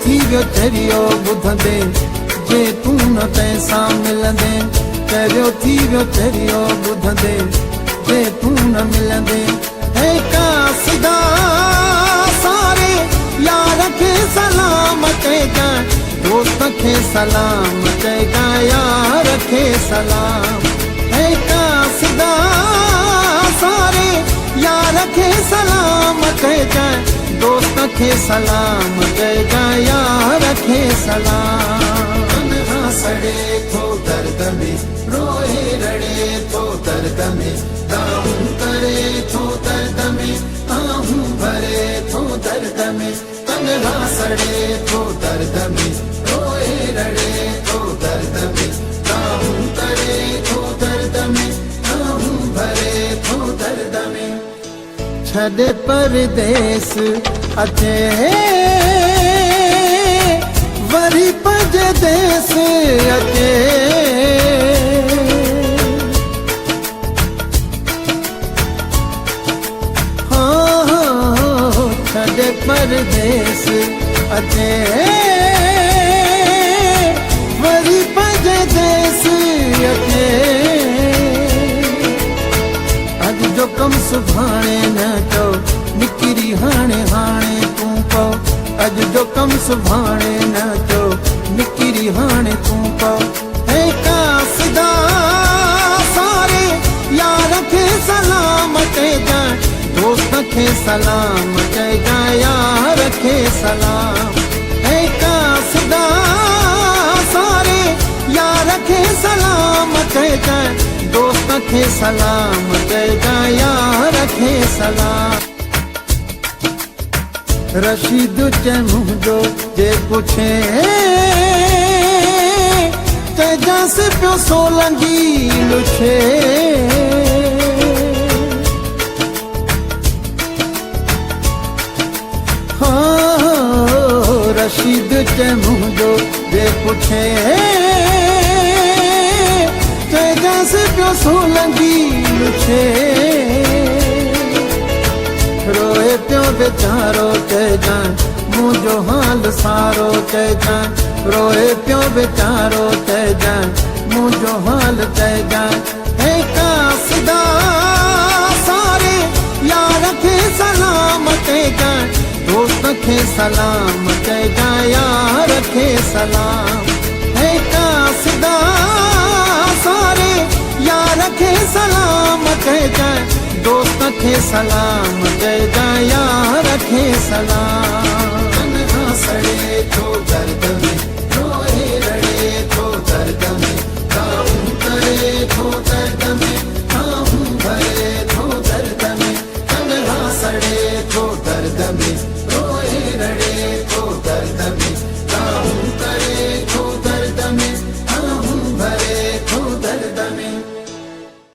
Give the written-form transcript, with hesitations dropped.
थी वियो चरियो ॿुधंदे जे तूं न तंहिंसां मिलंदे। चरियो थी वियो चरियो ॿुधंदे जे तूं न मिलंदे। हे कासिदा सारे यार खे सलाम चइजांइ, दोस्त खे सलाम चइजांइ, यार खे सलाम। हे कासिदा सारे यार खे सलाम चइजांइ, दोस्त खे सलाम चइजांइ, यार खे सलाम। तन्हा सड़े थो दर्द में, रोए रड़े थो दर्द में, दाऊं करे थो दर्द में, आहूं भरे थो दर्द में। तन्हा सड़े थो दर्द में, रोए रड़े थो दर्द में, दाऊं करे थो दर्द में, आहूं भरे थो दर्द में। छॾे परदेस अचे वरी पंहिंजे देस अचे। छॾे परदेस अचे वरी पंहिंजे देस अचे। अॼु जो कमु सुभाणे न कयो, निकिरी हाणे हाणे तूं पओ। अॼु जो कमु सुभाणे न कयो, निकिरी हाणे तूं पओ। हे कासिदा सारे यार खे सलाम चइजांइ, दोस्त खे सलाम चइजांइ, यार खे सलाम। हे कासिदा सारे यार खे सलाम चइजांइ, दोस्त खे सलाम चइजांइ, यार खे सलाम। रशीद चए मुंहिंजो जे पुछे चइजांसि पियो सोलंगी लुछे। रशीद चए मुंहिंजो जे पुछे चइजांसि पियो सोलंगी लुछे। रोए पियो वीचारो चइजांइ, मुंहिंजो हाल सारो चइजांइ, रोए पियो वीचारो चइजांइ, मुंहिंजो हाल चइजांइ। हे कासिदा सारे यार खे सलाम चइजांइ, दोस्त खे सलाम चइजांइ, यार खे सलाम। हे कासिदा सारे यार खे सलाम चइजांइ, दोस्त खे सलाम चइजांइ, यार खे सलाम। तन्हा सड़े थो दर्द में, रोए रड़े थो दर्द में, दाऊं करे थो दर्द में, आहूं भरे थो दर्द में। तन्हा सड़े थो दर्द में,